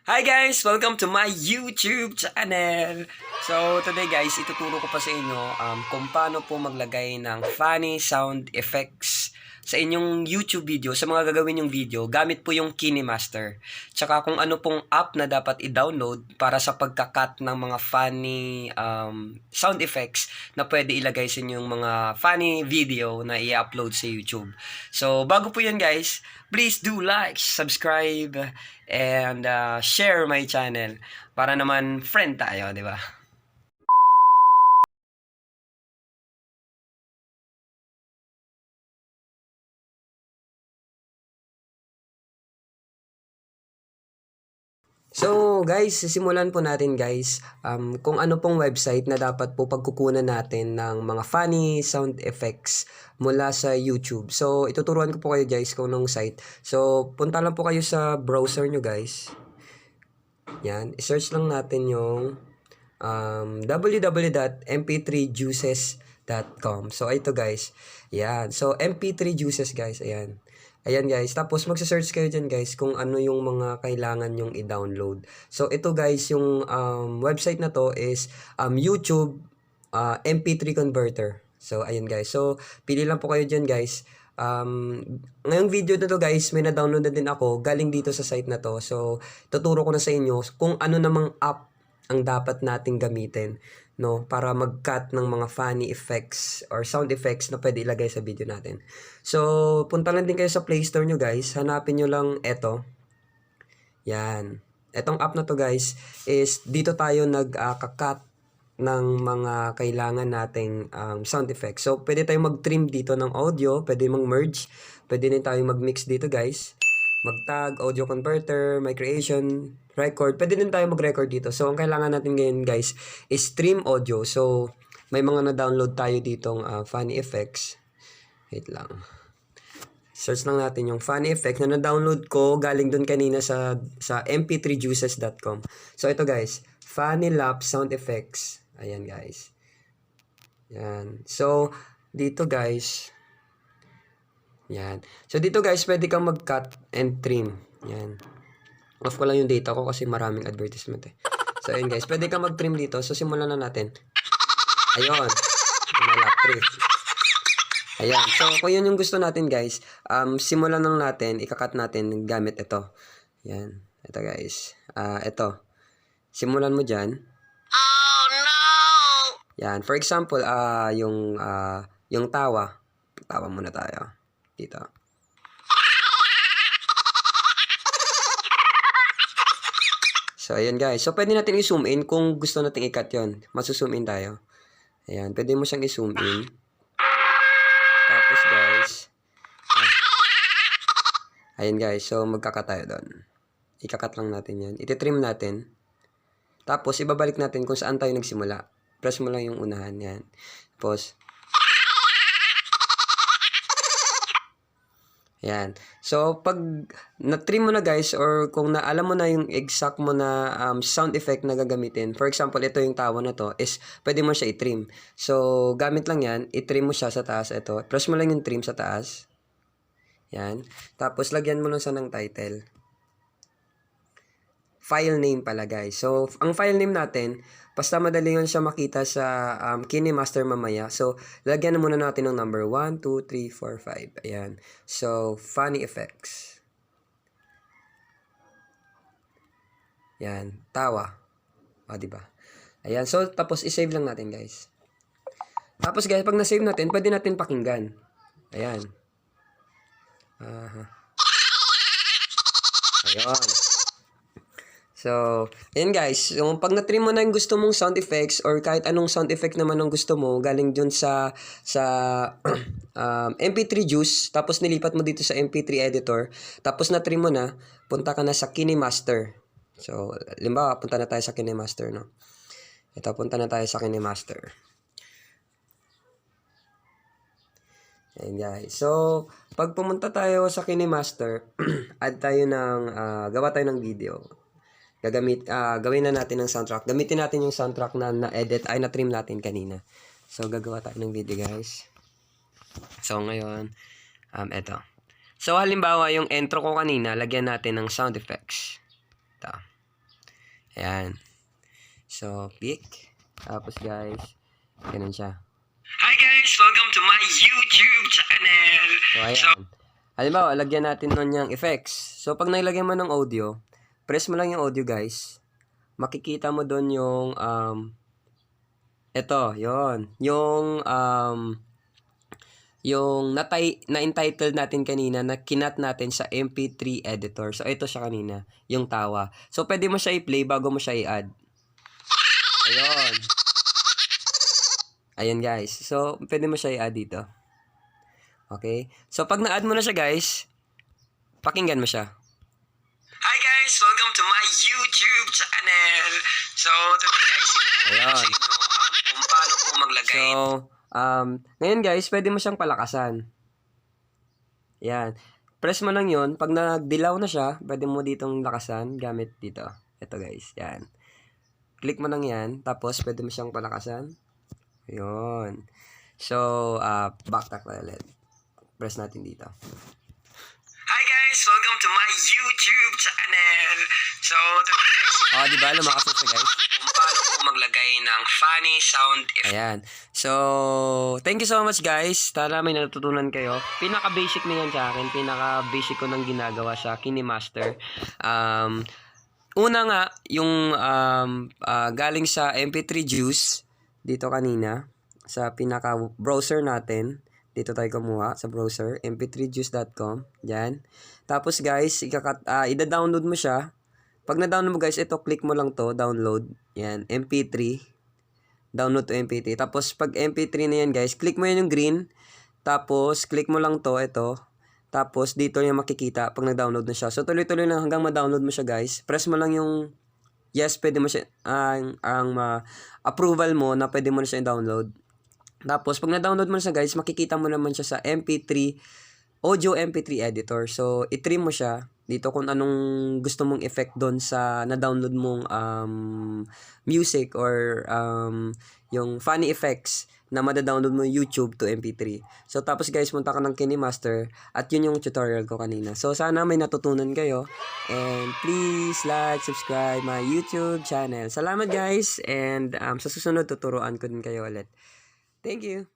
Hi guys! Welcome to my YouTube channel! So today guys, ituturo ko pa sa inyo kung paano po maglagay ng funny sound effects sa inyong YouTube video, sa mga gagawin yung video, gamit po yung KineMaster. Tsaka kung ano pong app na dapat i-download para sa pagka-cut ng mga funny sound effects na pwede ilagay sa inyong mga funny video na i-upload sa YouTube. So bago po yan guys, please do like, subscribe, and share my channel para naman friend tayo, di ba? So guys, sisimulan po natin guys kung ano pong website na dapat po pagkukunan natin ng mga funny sound effects mula sa YouTube. So ituturuan ko po kayo guys kung anong site. So punta lang po kayo sa browser nyo guys. Yan, i-search lang natin yung www.mp3juices.com. So ito guys. Yan. So MP3 Juices guys, ayan. Ayan guys, tapos magsa-search kayo dyan guys kung ano yung mga kailangan yung i-download. So ito guys, yung website na to is YouTube MP3 converter. So ayan guys, so pili lang po kayo dyan guys. Ngayong video na to guys, may na-download na din ako galing dito sa site na to. So tuturo ko na sa inyo kung ano namang app ang dapat nating gamitin, no, para mag-cut ng mga funny effects or sound effects na pwede ilagay sa video natin. So, punta lang din kayo sa Play Store nyo guys. Hanapin nyo lang eto. Yan. Etong app na to guys is dito tayo nag-cut ng mga kailangan nating sound effects. So, pwede tayong mag-trim dito ng audio, pwede mag-merge, pwede din tayong mag-mix dito guys. Mag-tag, audio converter, my creation, record. Pwede din tayo mag-record dito. So, ang kailangan natin ngayon guys is stream audio. So, may mga na-download tayo ditong funny effects. Wait lang. Search lang natin yung funny effect na na-download ko galing dun kanina sa mp3juices.com. So, ito guys. Funny lap sound effects. Ayan guys. Yan. So, dito guys. Yan. So, dito guys, pwede kang mag-cut and trim. Yan. Off ko lang yung data ko kasi maraming advertisement eh. So, ayun guys. Pwede kang mag-trim dito. So, simulan na natin. Ayun. Malap trim. Ayan. So, kung yun yung gusto natin guys, simulan lang natin, ikakat natin gamit ito. Yan. Ito guys. Ito. Simulan mo dyan. Oh, no! Yan. For example, yung tawa. Tawa muna tayo. Dito. So, ayan guys. So, pwede natin i-zoom in kung gusto natin i-cut yun. Masu-zoom in tayo. Ayan. Pwede mo siyang i-zoom in. Tapos guys. Ayan guys. So, magkakat tayo doon. Ikakat lang natin yan. Iti-trim natin. Tapos, ibabalik natin kung saan tayo nagsimula. Press mo lang yung unahan. Yan. Tapos, yan. So, pag na-trim mo na guys, or kung alam mo na yung exact mo na sound effect na gagamitin, for example, ito yung tawa na to, is pwede mo siya i-trim. So, gamit lang yan, i-trim mo siya sa taas. Ito, press mo lang yung trim sa taas. Yan. Tapos, lagyan mo lang siya ng title. File name pala guys. So, ang file name natin, basta madali yun siya makita sa KineMaster mamaya. So, lagyan na muna natin ng number 1, 2, 3, 4, 5. Ayan. So, funny effects. Yan. Tawa. O, diba? Ayan. So, tapos i-save lang natin guys. Tapos guys, pag na-save natin, pwede natin pakinggan. Ayan. Ayan. So, ayan guys, yung pag na-trim mo na yung gusto mong sound effects or kahit anong sound effect naman ang gusto mo, galing dun sa MP3 Juice, tapos nilipat mo dito sa MP3 editor, tapos na-trim mo na, punta ka na sa KineMaster. So, limbawa, punta na tayo sa KineMaster, no? Ito, punta na tayo sa KineMaster. Ayan guys. So, pag pumunta tayo sa KineMaster, add tayo ng, gawa tayo ng video. Gawin na natin ng soundtrack. Gamitin natin yung soundtrack na na-edit, ay na-trim natin kanina. So, gagawa tayo ng video guys. So, ngayon, eto. So, halimbawa, yung intro ko kanina, lagyan natin ng sound effects. Ito. Ayan. So, pick. Tapos guys, ganun siya. Hi guys! Welcome to my YouTube channel! So, ayan. Halimbawa, lagyan natin nun yung effects. So, pag nailagyan mo ng audio, press mo lang yung audio guys. Makikita mo doon yung, ito, yon yung na-entitled natin kanina na kinat natin sa MP3 editor. So, ito siya kanina, yung tawa. So, pwede mo siya i-play bago mo siya i-add. Ayun. Ayun guys. So, pwede mo siya i-add dito. Okay? So, pag na-add mo na siya guys, pakinggan mo siya. Hi guys! Welcome to my YouTube channel! So, today guys, ito Ayun. sa inyo kung paano po maglagay. So, ngayon guys, pwede mo siyang palakasan. Yan. Press mo lang yun. Pag nagdilaw na siya, pwede mo ditong lakasan gamit dito. Ito guys. Yan. Click mo lang yan. Tapos, pwede mo siyang palakasan. Ayun. So, backtrack na ulit. Press natin dito. Hi guys! Welcome to my YouTube channel! So, today guys, Diba? Lumakas na siya guys. kung paano po maglagay ng funny sound effect. Ayan. So, thank you so much guys. Tara, may natutunan kayo. Pinaka-basic na yan sa akin. Pinaka-basic ko nang ginagawa sa KineMaster. Una nga, yung galing sa MP3 Juice, dito kanina, sa pinaka-browser natin. Dito tayo kumuha sa browser, mp3juice.com. Yan. Tapos guys, ida-download mo siya. Pag na-download mo guys, ito, click mo lang to, download. Yan, MP3. Download to MP3. Tapos, pag MP3 na yan guys, click mo yan yung green. Tapos, click mo lang to, ito. Tapos, dito yung makikita pag na-download na siya. So, tuloy-tuloy lang hanggang ma-download mo siya guys. Press mo lang yung yes, pwede mo siya, approval mo na pwede mo na siya i-download. Tapos, pag na-download mo na siya guys, makikita mo naman siya sa MP3, audio MP3 editor. So, i-trim mo siya dito kung anong gusto mong effect doon sa na-download mong music or yung funny effects na mada-download mo YouTube to MP3. So, tapos guys, punta ka ng KineMaster at yun yung tutorial ko kanina. So, sana may natutunan kayo. And please like, subscribe my YouTube channel. Salamat guys. And sa susunod, tuturuan ko din kayo ulit. Thank you.